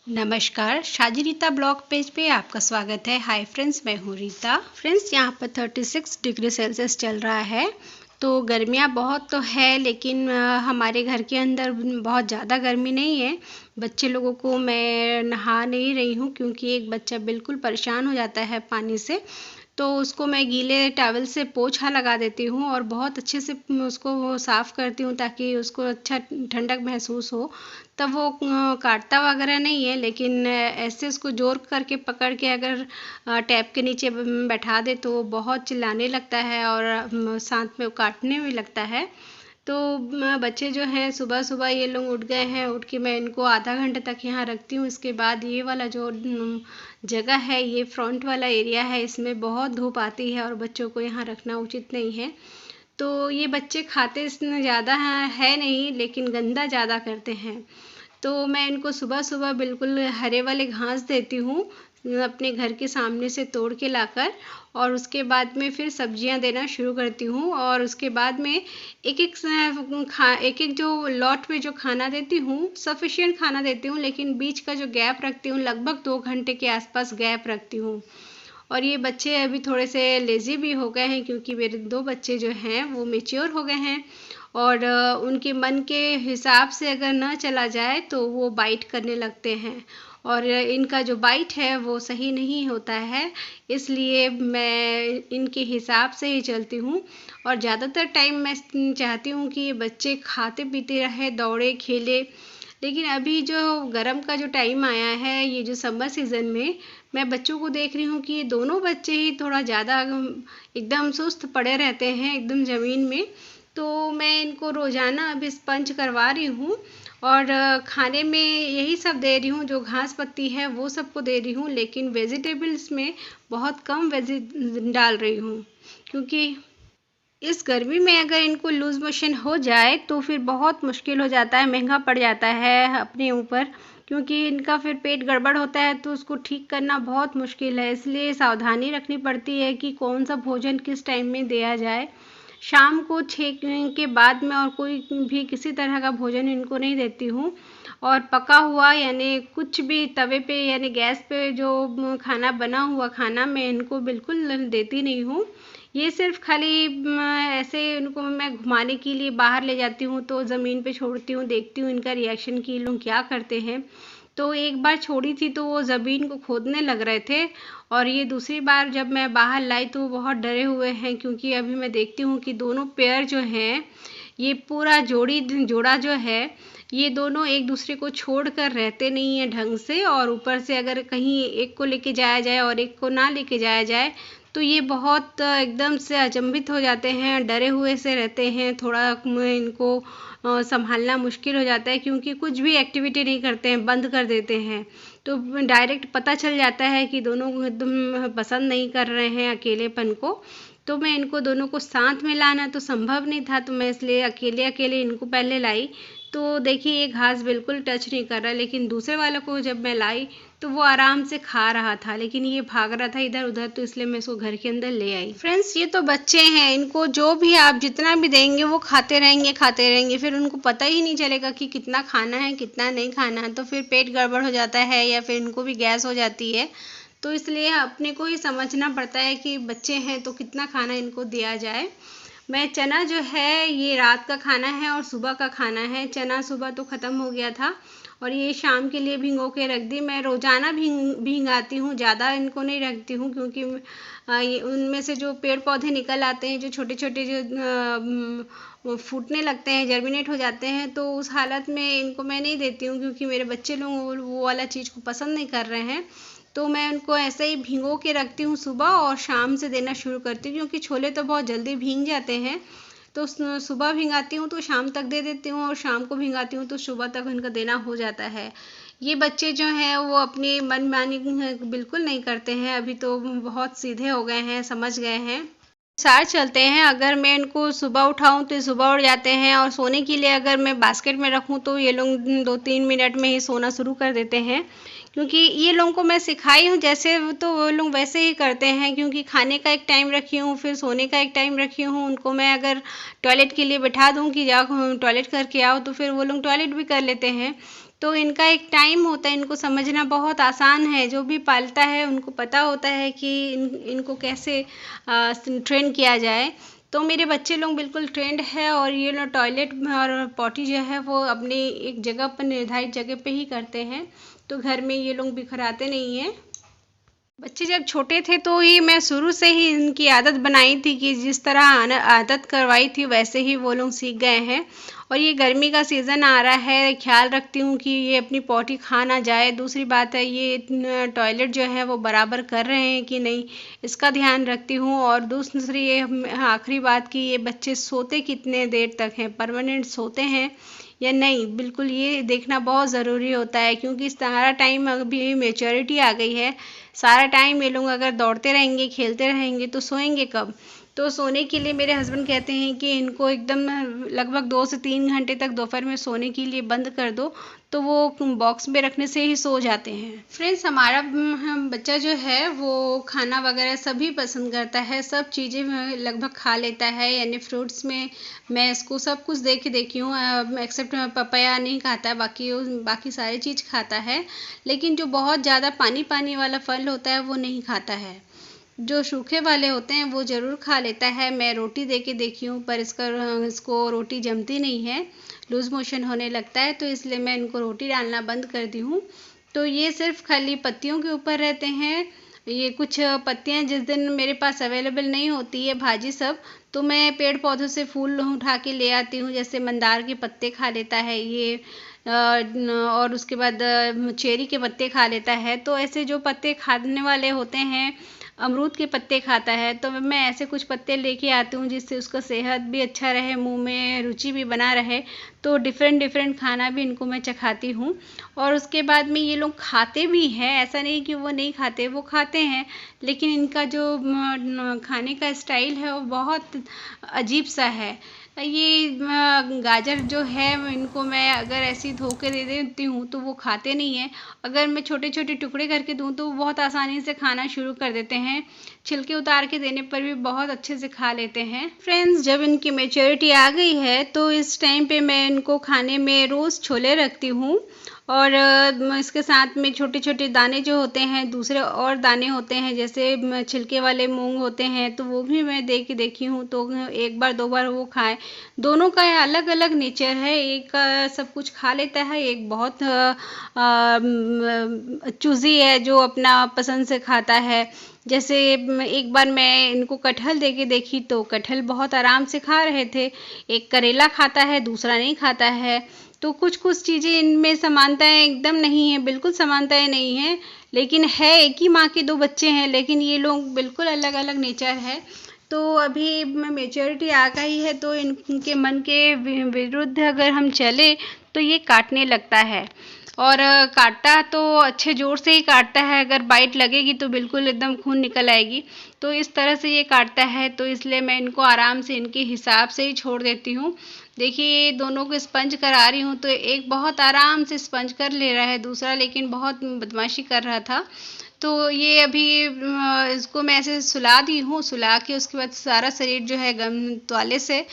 नमस्कार, Shaji Rita blog page पे आपका स्वागत है। हाय फ्रेंड्स, मैं हूँ रीता। फ्रेंड्स, यहाँ पर 36 डिग्री सेल्सियस चल रहा है। तो गर्मियाँ बहुत तो है, लेकिन हमारे घर के अंदर बहुत ज़्यादा गर्मी नहीं है। बच्चे लोगों को मैं नहा नहीं रही हूँ क्योंकि एक बच्चा बिल्कुल परेशान हो जाता है पानी से। तो उसको मैं गीले टॉवल से पोंछा लगा देती हूँ और बहुत अच्छे से उसको साफ़ करती हूँ ताकि उसको अच्छा ठंडक महसूस हो। तब वो काटता वगैरह नहीं है, लेकिन ऐसे उसको ज़ोर करके पकड़ के अगर टैप के नीचे बैठा दे तो वो बहुत चिल्लाने लगता है और साथ में वो काटने भी लगता है। तो बच्चे जो हैं सुबह सुबह ये लोग उठ गए हैं। उठ के मैं इनको आधा घंटे तक यहाँ रखती हूँ। इसके बाद ये वाला जो जगह है, ये फ्रंट वाला एरिया है, इसमें बहुत धूप आती है और बच्चों को यहाँ रखना उचित नहीं है। तो ये बच्चे खाते इसमें ज़्यादा है नहीं, लेकिन गंदा ज़्यादा करते हैं। तो मैं इनको सुबह सुबह बिल्कुल हरे वाले घास देती हूँ, अपने घर के सामने से तोड़ के लाकर, और उसके बाद में फिर सब्जियां देना शुरू करती हूँ। और उसके बाद में एक एक जो लॉट में जो खाना देती हूँ, सफिशिएंट खाना देती हूँ, लेकिन बीच का जो गैप रखती हूँ, लगभग 2 घंटे के आसपास गैप रखती हूँ। और ये बच्चे अभी थोड़े से लेज़ी भी हो गए हैं क्योंकि मेरे 2 बच्चे जो हैं वो मैच्योर हो गए हैं और उनके मन के हिसाब से अगर ना चला जाए तो वो बाइट करने लगते हैं और इनका जो बाइट है वो सही नहीं होता है। इसलिए मैं इनके हिसाब से ही चलती हूँ और ज़्यादातर टाइम मैं चाहती हूँ कि ये बच्चे खाते पीते रहे, दौड़े खेले। लेकिन अभी जो गर्म का जो टाइम आया है, ये जो समर सीज़न में, मैं बच्चों को देख रही हूँ कि ये दोनों बच्चे ही थोड़ा ज़्यादा एकदम सुस्त पड़े रहते हैं एकदम ज़मीन में। तो मैं इनको रोज़ाना अभी स्पंज करवा रही हूँ और खाने में यही सब दे रही हूँ, जो घास पत्ती है वो सबको दे रही हूँ, लेकिन वेजिटेबल्स में बहुत कम डाल रही हूँ क्योंकि इस गर्मी में अगर इनको लूज़ मोशन हो जाए तो फिर बहुत मुश्किल हो जाता है, महंगा पड़ जाता है अपने ऊपर, क्योंकि इनका फिर पेट गड़बड़ होता है तो उसको ठीक करना बहुत मुश्किल है। इसलिए सावधानी रखनी पड़ती है कि कौन सा भोजन किस टाइम में दिया जाए। शाम को 6 के बाद में और कोई भी किसी तरह का भोजन इनको नहीं देती हूँ। और पका हुआ यानी कुछ भी तवे पे यानी गैस पे जो खाना बना हुआ खाना मैं इनको बिल्कुल देती नहीं हूँ। ये सिर्फ खाली ऐसे इनको मैं घुमाने के लिए बाहर ले जाती हूँ तो ज़मीन पे छोड़ती हूँ, देखती हूँ इनका रिएक्शन कि लोग क्या करते हैं। तो एक बार छोड़ी थी तो वो ज़मीन को खोदने लग रहे थे और ये दूसरी बार जब मैं बाहर लाई तो वो बहुत डरे हुए हैं क्योंकि अभी मैं देखती हूँ कि दोनों पेयर जो हैं, ये पूरा जोड़ा जो है, ये दोनों एक दूसरे को छोड़ कर रहते नहीं हैं ढंग से। और ऊपर से अगर कहीं एक को लेके जाया जाए और एक को ना लेके जाया जाए तो ये बहुत एकदम से अचंभित हो जाते हैं, डरे हुए से रहते हैं। थोड़ा इनको संभालना मुश्किल हो जाता है क्योंकि कुछ भी एक्टिविटी नहीं करते हैं, बंद कर देते हैं। तो डायरेक्ट पता चल जाता है कि दोनों एकदम पसंद नहीं कर रहे हैं अकेलेपन को। तो मैं इनको दोनों को साथ में लाना तो संभव नहीं था, तो मैं इसलिए अकेले अकेले इनको पहले लाई। तो देखिए ये घास बिल्कुल टच नहीं कर रहा, लेकिन दूसरे वालों को जब मैं लाई तो वो आराम से खा रहा था, लेकिन ये भाग रहा था इधर उधर, तो इसलिए मैं इसको घर के अंदर ले आई। फ्रेंड्स, ये तो बच्चे हैं, इनको जो भी आप जितना भी देंगे वो खाते रहेंगे, फिर उनको पता ही नहीं चलेगा कि कितना खाना है कितना नहीं खाना है, तो फिर पेट गड़बड़ हो जाता है या फिर इनको भी गैस हो जाती है। तो इसलिए अपने को ही समझना पड़ता है कि बच्चे हैं तो कितना खाना इनको दिया जाए। मैं चना जो है ये रात का खाना है और सुबह का खाना है। चना सुबह तो ख़त्म हो गया था और ये शाम के लिए भिगो के रख दी। मैं रोज़ाना भिगाती हूँ, ज़्यादा इनको नहीं रखती हूँ क्योंकि उनमें से जो पेड़ पौधे निकल आते हैं, जो छोटे छोटे जो फूटने लगते हैं, जर्मिनेट हो जाते हैं, तो उस हालत में इनको मैं नहीं देती हूँ क्योंकि मेरे बच्चे लोग वो वाला चीज़ को पसंद नहीं कर रहे हैं। तो मैं उनको ऐसे ही भिगो के रखती हूँ सुबह और शाम से देना शुरू करती हूँ क्योंकि छोले तो बहुत जल्दी भीग जाते हैं। तो सुबह भिगाती हूँ तो शाम तक दे देती हूँ और शाम को भिगाती हूँ तो सुबह तक उनका देना हो जाता है। ये बच्चे जो हैं वो अपनी मनमानी बिल्कुल नहीं करते हैं, अभी तो बहुत सीधे हो गए हैं, समझ गए हैं, सार चलते हैं। अगर मैं इनको सुबह उठाऊं तो ये सुबह उठ जाते हैं और सोने के लिए अगर मैं बास्केट में रखूं तो ये लोग 2-3 मिनट में ही सोना शुरू कर देते हैं क्योंकि ये लोगों को मैं सिखाई हूँ जैसे, तो वो लोग वैसे ही करते हैं क्योंकि खाने का एक टाइम रखी हूँ, फिर सोने का एक टाइम रखी हूँ। उनको मैं अगर टॉयलेट के लिए बैठा दूँ कि जाओ टॉयलेट करके आओ तो फिर वो लोग टॉयलेट भी कर लेते हैं। तो इनका एक टाइम होता है, इनको समझना बहुत आसान है। जो भी पालता है उनको पता होता है कि इनको कैसे ट्रेन किया जाए। तो मेरे बच्चे लोग बिल्कुल ट्रेंड है और ये लोग टॉयलेट और पॉटी जो है वो अपनी एक जगह पर निर्धारित जगह पे ही करते हैं। तो घर में ये लोग बिखराते नहीं हैं। बच्चे जब छोटे थे तो ही मैं शुरू से ही इनकी आदत बनाई थी कि जिस तरह आदत करवाई थी वैसे ही वो लोग सीख गए हैं। और ये गर्मी का सीज़न आ रहा है, ख्याल रखती हूँ कि ये अपनी पॉटी खा ना जाए। दूसरी बात है ये टॉयलेट जो है वो बराबर कर रहे हैं कि नहीं, इसका ध्यान रखती हूँ। और दूसरी ये आखिरी बात कि ये बच्चे सोते कितने देर तक हैं, परमानेंट सोते हैं या नहीं, बिल्कुल ये देखना बहुत ज़रूरी होता है। क्योंकि सारा टाइम अभी मैच्योरिटी आ गई है, सारा टाइम ये लोग अगर दौड़ते रहेंगे खेलते रहेंगे तो सोएंगे कब। तो सोने के लिए मेरे हस्बैंड कहते हैं कि इनको एकदम लगभग 2 से 3 घंटे तक दोपहर में सोने के लिए बंद कर दो, तो वो बॉक्स में रखने से ही सो जाते हैं। फ्रेंड्स, हमारा बच्चा जो है वो खाना वगैरह सभी पसंद करता है, सब चीज़ें लगभग खा लेता है। यानी फ्रूट्स में मैं इसको सब कुछ दे के देखी हूँ, एक्सेप्ट पपाया नहीं खाता, बाकी सारी चीज़ खाता है। लेकिन जो बहुत ज़्यादा पानी पानी वाला फल होता है वो नहीं खाता है। जो सूखे वाले होते हैं वो ज़रूर खा लेता है। मैं रोटी दे के देखी हूँ पर इसको रोटी जमती नहीं है, लूज़ मोशन होने लगता है, तो इसलिए मैं इनको रोटी डालना बंद कर दी हूँ। तो ये सिर्फ खाली पत्तियों के ऊपर रहते हैं। ये कुछ पत्तियाँ जिस दिन मेरे पास अवेलेबल नहीं होती है भाजी सब, तो मैं पेड़ पौधों से फूल उठा के ले आती हूँ। जैसे मंदार के पत्ते खा लेता है ये, और उसके बाद चेरी के पत्ते खा लेता है। तो ऐसे जो पत्ते खाने वाले होते हैं, अमरूद के पत्ते खाता है, तो मैं ऐसे कुछ पत्ते लेके आती हूँ जिससे उसका सेहत भी अच्छा रहे, मुंह में रुचि भी बना रहे। तो डिफरेंट डिफरेंट खाना भी इनको मैं चखाती हूँ। और उसके बाद में ये लोग खाते भी हैं, ऐसा नहीं कि वो नहीं खाते, वो खाते हैं। लेकिन इनका जो खाने का स्टाइल है वो बहुत अजीब सा है। ये गाजर जो है इनको मैं अगर ऐसी धो के दे देती हूँ तो वो खाते नहीं हैं। अगर मैं छोटे छोटे टुकड़े करके दूँ तो वो बहुत आसानी से खाना शुरू कर देते हैं। छिलके उतार के देने पर भी बहुत अच्छे से खा लेते हैं। फ्रेंड्स, जब इनकी मैच्योरिटी आ गई है तो इस टाइम पे मैं इनको खाने में रोज़ छोले रखती हूँ। और इसके साथ में छोटे छोटे दाने जो होते हैं, दूसरे और दाने होते हैं जैसे छिलके वाले मूंग होते हैं, तो वो भी मैं दे के देखी हूँ। तो एक बार 2 बार वो खाए। दोनों का अलग अलग नेचर है, एक सब कुछ खा लेता है, एक बहुत चूज़ी है जो अपना पसंद से खाता है। जैसे एक बार मैं इनको कटहल दे के देखी तो कटहल बहुत आराम से खा रहे थे। एक करेला खाता है, दूसरा नहीं खाता है। तो कुछ कुछ चीज़ें इनमें समानताएं एकदम नहीं है, बिल्कुल समानताएं नहीं है। लेकिन है, एक ही माँ के 2 बच्चे हैं, लेकिन ये लोग बिल्कुल अलग अलग नेचर है। तो अभी मैच्योरिटी आ गई है तो इनके मन के विरुद्ध अगर हम चले तो ये काटने लगता है। और काटता तो अच्छे ज़ोर से ही काटता है, अगर बाइट लगेगी तो बिल्कुल एकदम खून निकल आएगी। तो इस तरह से ये काटता है, तो इसलिए मैं इनको आराम से इनके हिसाब से ही छोड़ देती हूँ। देखिए, दोनों को स्पंज करा रही हूँ तो एक बहुत आराम से स्पंज कर ले रहा है, दूसरा लेकिन बहुत बदमाशी कर रहा था। तो ये अभी इसको मैं ऐसे सुला दी हूँ, सुला के उसके बाद सारा शरीर जो है गम तुवाले से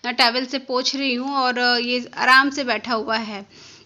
टॉवल से पोंछ रही हूँ और ये आराम से बैठा हुआ है।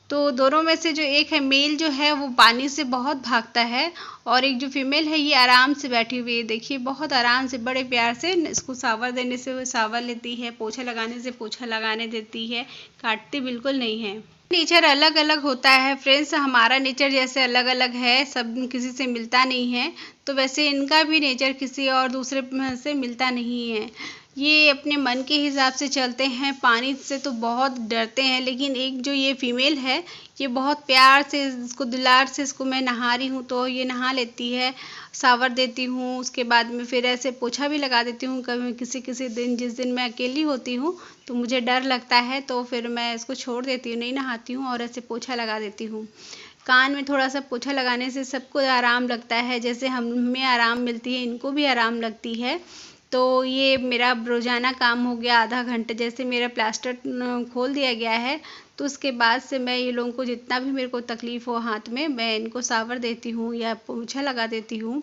तो दोनों में से जो एक है मेल जो है वो पानी से बहुत भागता है, और एक जो फीमेल है ये आराम से बैठी हुई है। देखिए, बहुत आराम से बड़े प्यार से इसको सावर देने से वो सावर लेती है, पोछा लगाने से पोछा लगाने देती है, काटती बिल्कुल नहीं है। नेचर अलग अलग होता है फ्रेंड्स, हमारा नेचर जैसे अलग अलग है, सब किसी से मिलता नहीं है, तो वैसे इनका भी नेचर किसी और दूसरे से मिलता नहीं है। ये अपने मन के हिसाब से चलते हैं, पानी से तो बहुत डरते हैं। लेकिन एक जो ये फीमेल है ये बहुत प्यार से इसको दुलार से इसको मैं नहा रही हूँ तो ये नहा लेती है, सावर देती हूँ, उसके बाद में फिर ऐसे पोछा भी लगा देती हूँ। कभी किसी किसी दिन जिस दिन मैं अकेली होती हूँ तो मुझे डर लगता है तो फिर मैं इसको छोड़ देती हूँ, नहीं नहाती हूँ और ऐसे पोछा लगा देती हूँ। कान में थोड़ा सा पोछा लगाने से सबको आराम लगता है, जैसे हमें आराम मिलती है इनको भी आराम लगती है। तो ये मेरा रोज़ाना काम हो गया आधा घंटे। जैसे मेरा प्लास्टर खोल दिया गया है तो उसके बाद से मैं ये लोगों को जितना भी मेरे को तकलीफ़ हो हाथ में, मैं इनको सावर देती हूँ या पोंछा लगा देती हूँ।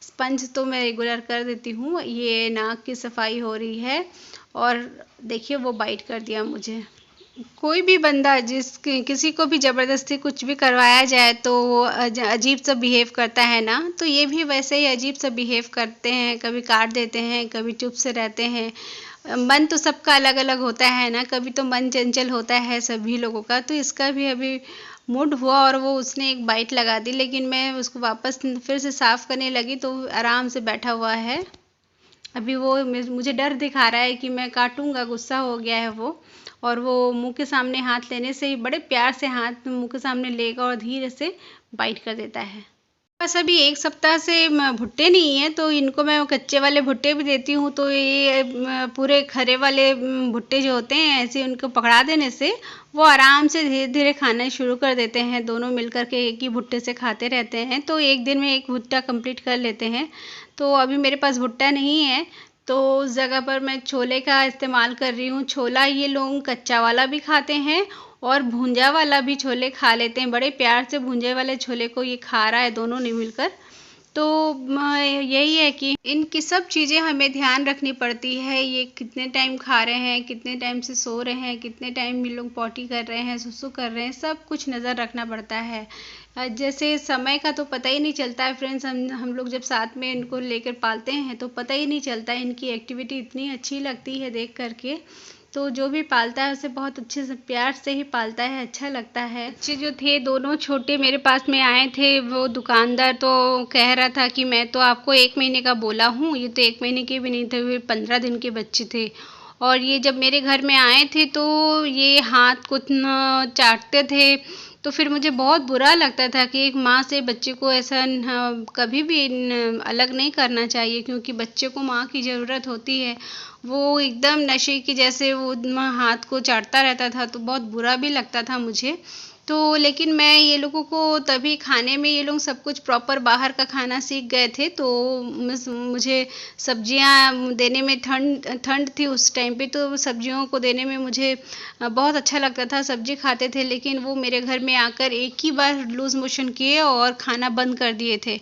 स्पंज तो मैं रेगुलर कर देती हूँ। ये नाक की सफाई हो रही है और देखिए वो बाइट कर दिया मुझे। कोई भी बंदा किसी को भी ज़बरदस्ती कुछ भी करवाया जाए तो वो अजीब सा बिहेव करता है ना, तो ये भी वैसे ही अजीब सा बिहेव करते हैं, कभी काट देते हैं, कभी चुप से रहते हैं। मन तो सबका अलग अलग होता है ना, कभी तो मन चंचल होता है सभी लोगों का। तो इसका भी अभी मूड हुआ और वो उसने एक बाइट लगा दी, लेकिन मैं उसको वापस फिर से साफ करने लगी तो आराम से बैठा हुआ है। अभी वो मुझे डर दिखा रहा है कि मैं काटूंगा, गुस्सा हो गया है वो। और वो मुंह के सामने हाथ लेने से ही बड़े प्यार से हाथ मुंह के सामने लेगा और धीरे से बाइट कर देता है। बस अभी एक सप्ताह से भुट्टे नहीं है तो इनको मैं कच्चे वाले भुट्टे भी देती हूँ, तो ये पूरे खरे वाले भुट्टे जो होते हैं ऐसे उनको पकड़ा देने से वो आराम से धीरे धीरे खाना शुरू कर देते हैं। दोनों मिलकर के एक ही भुट्टे से खाते रहते हैं, तो एक दिन में एक भुट्टा कंप्लीट कर लेते हैं। तो अभी मेरे पास भुट्टा नहीं है तो उस जगह पर मैं छोले का इस्तेमाल कर रही हूँ। छोला ये लोग कच्चा वाला भी खाते हैं और भुंजा वाला भी छोले खा लेते हैं। बड़े प्यार से भुंजे वाले छोले को ये खा रहा है, दोनों ने मिलकर। तो यही है कि इनकी सब चीज़ें हमें ध्यान रखनी पड़ती है। ये कितने टाइम खा रहे हैं, कितने टाइम से सो रहे हैं, कितने टाइम ये लोग पॉटी कर रहे हैं, सुसु कर रहे हैं, सब कुछ नज़र रखना पड़ता है। जैसे समय का तो पता ही नहीं चलता है फ्रेंड्स। हम लोग जब साथ में इनको लेकर पालते हैं तो पता ही नहीं चलता। इनकी एक्टिविटी इतनी अच्छी लगती है देख करके। तो जो भी पालता है उसे बहुत अच्छे से प्यार से ही पालता है, अच्छा लगता है। बच्चे जो थे दोनों छोटे मेरे पास में आए थे, वो दुकानदार तो कह रहा था कि मैं तो आपको 1 महीने का बोला हूँ, ये तो 1 महीने के भी नहीं थे, वे 15 दिन के बच्चे थे। और ये जब मेरे घर में आए थे तो ये हाथ को चाटते थे। तो फिर मुझे बहुत बुरा लगता था कि एक माँ से बच्चे को ऐसा कभी भी अलग नहीं करना चाहिए, क्योंकि बच्चे को माँ की ज़रूरत होती है। वो एकदम नशे की जैसे वो हाथ को चाटता रहता था, तो बहुत बुरा भी लगता था मुझे। तो लेकिन मैं ये लोगों को तभी खाने में ये लोग सब कुछ प्रॉपर बाहर का खाना सीख गए थे, तो मुझे सब्जियां देने में ठंड ठंड थी उस टाइम पे, तो सब्जियों को देने में मुझे बहुत अच्छा लगता था। सब्जी खाते थे, लेकिन वो मेरे घर में आकर एक ही बार लूज़ मोशन किए और खाना बंद कर दिए थे।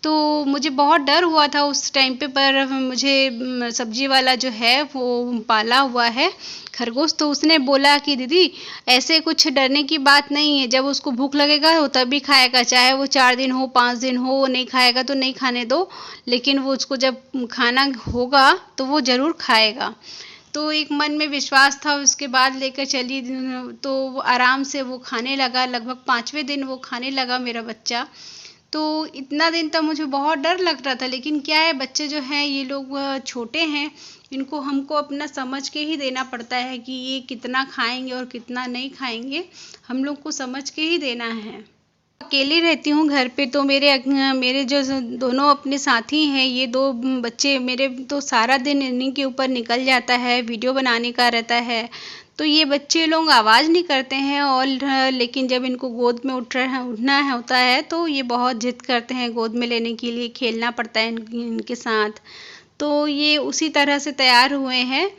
तो मुझे बहुत डर हुआ था उस टाइम पे, पर मुझे सब्जी वाला जो है वो पाला हुआ है खरगोश, तो उसने बोला कि दीदी ऐसे कुछ डरने की बात नहीं है, जब उसको भूख लगेगा वो तभी खाएगा, चाहे वो 4 दिन हो 5 दिन हो, वो नहीं खाएगा तो नहीं खाने दो, लेकिन वो उसको जब खाना होगा तो वो ज़रूर खाएगा। तो एक मन में विश्वास था, उसके बाद लेकर चली तो वो आराम से वो खाने लगा। लगभग 5वें दिन वो खाने लगा मेरा बच्चा। तो इतना दिन तक मुझे बहुत डर लग रहा था, लेकिन क्या है बच्चे जो हैं ये लोग छोटे हैं, इनको हमको अपना समझ के ही देना पड़ता है कि ये कितना खाएंगे और कितना नहीं खाएंगे, हम लोग को समझ के ही देना है। अकेली रहती हूँ घर पे, तो मेरे जो दोनों अपने साथी हैं, ये 2 बच्चे मेरे, तो सारा दिन इन्हीं के ऊपर निकल जाता है, वीडियो बनाने का रहता है। तो ये बच्चे लोग आवाज़ नहीं करते हैं, और लेकिन जब इनको गोद में उठना है होता है तो ये बहुत जिद करते हैं, गोद में लेने के लिए खेलना पड़ता है इनके साथ। तो ये उसी तरह से तैयार हुए हैं।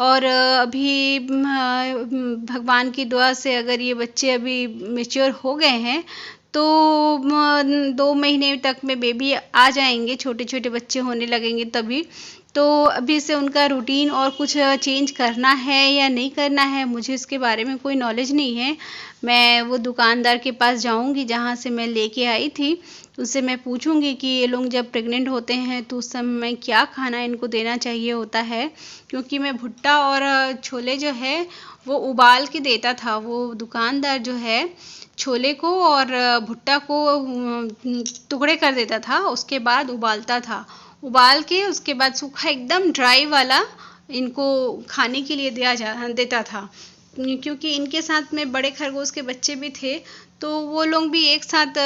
और अभी भगवान की दुआ से अगर ये बच्चे अभी मैच्योर हो गए हैं तो 2 महीने तक में बेबी आ जाएंगे, छोटे छोटे बच्चे होने लगेंगे तभी। तो अभी से उनका रूटीन और कुछ चेंज करना है या नहीं करना है, मुझे इसके बारे में कोई नॉलेज नहीं है। मैं वो दुकानदार के पास जाऊंगी जहाँ से मैं लेके आई थी, उससे मैं पूछूंगी कि ये लोग जब प्रेग्नेंट होते हैं तो उस समय क्या खाना इनको देना चाहिए होता है। क्योंकि मैं भुट्टा और छोले जो है वो उबाल के देता था, वो दुकानदार जो है छोले को और भुट्टा को टुकड़े कर देता था, उसके बाद उबालता था। उबाल के उसके बाद सूखा एकदम ड्राई वाला इनको खाने के लिए देता था। क्योंकि इनके साथ में बड़े खरगोश के बच्चे भी थे, तो वो लोग भी एक साथ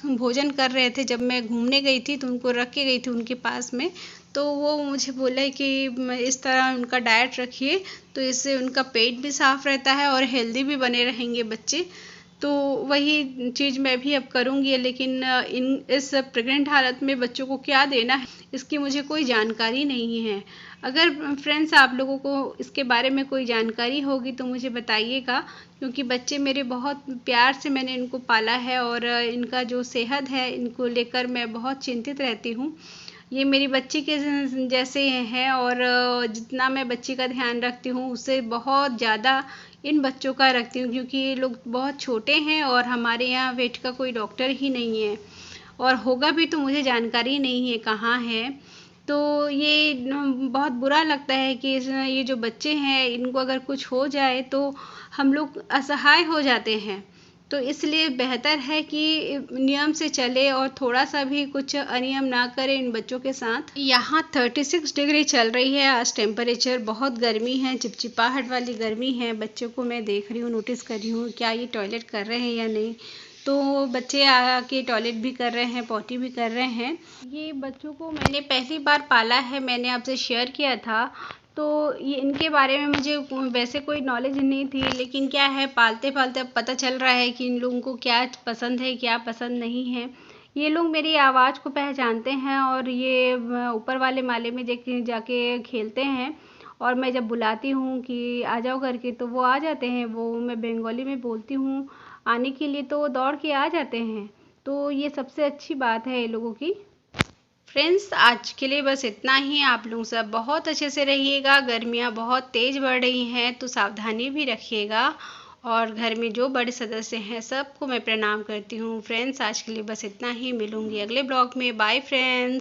भोजन कर रहे थे। जब मैं घूमने गई थी तो उनको रख के गई थी उनके पास में, तो वो मुझे बोले कि इस तरह उनका डाइट रखिए, तो इससे उनका पेट भी साफ रहता है और हेल्दी भी बने रहेंगे बच्चे। तो वही चीज़ मैं भी अब करूँगी, लेकिन इस प्रेग्नेंट हालत में बच्चों को क्या देना है इसकी मुझे कोई जानकारी नहीं है। अगर फ्रेंड्स आप लोगों को इसके बारे में कोई जानकारी होगी तो मुझे बताइएगा, क्योंकि बच्चे मेरे बहुत प्यार से मैंने इनको पाला है और इनका जो सेहत है इनको लेकर मैं बहुत चिंतित रहती हूँ। ये मेरी बच्ची के जैसे हैं, और जितना मैं बच्ची का ध्यान रखती हूँ उससे बहुत ज़्यादा इन बच्चों का रखती हूँ, क्योंकि ये लोग बहुत छोटे हैं और हमारे यहाँ वेट का कोई डॉक्टर ही नहीं है, और होगा भी तो मुझे जानकारी नहीं है कहाँ है। तो ये बहुत बुरा लगता है कि ये जो बच्चे हैं इनको अगर कुछ हो जाए तो हम लोग असहाय हो जाते हैं। तो इसलिए बेहतर है कि नियम से चले और थोड़ा सा भी कुछ अनियम ना करें इन बच्चों के साथ। यहाँ 36 डिग्री चल रही है आज टेम्परेचर, बहुत गर्मी है, चिपचिपाहट वाली गर्मी है। बच्चों को मैं देख रही हूँ, नोटिस कर रही हूँ क्या ये टॉयलेट कर रहे हैं या नहीं। तो बच्चे आके टॉयलेट भी कर रहे हैं, पॉटी भी कर रहे हैं। ये बच्चों को मैंने पहली बार पाला है, मैंने आपसे शेयर किया था, तो ये इनके बारे में मुझे वैसे कोई नॉलेज नहीं थी, लेकिन क्या है पालते पालते अब पता चल रहा है कि इन लोगों को क्या पसंद है क्या पसंद नहीं है। ये लोग मेरी आवाज़ को पहचानते हैं और ये ऊपर वाले माले में जाके खेलते हैं, और मैं जब बुलाती हूँ कि आ जाओ करके तो वो आ जाते हैं। वो मैं बंगाली में बोलती हूँ आने के लिए तो वो दौड़ के आ जाते हैं। तो ये सबसे अच्छी बात है ये लोगों की। फ्रेंड्स, आज के लिए बस इतना ही। आप लोग सब बहुत अच्छे से रहिएगा। गर्मियाँ बहुत तेज़ बढ़ रही हैं तो सावधानी भी रखिएगा, और घर में जो बड़े सदस्य हैं सबको मैं प्रणाम करती हूँ। फ्रेंड्स, आज के लिए बस इतना ही। मिलूंगी अगले ब्लॉग में। Bye friends.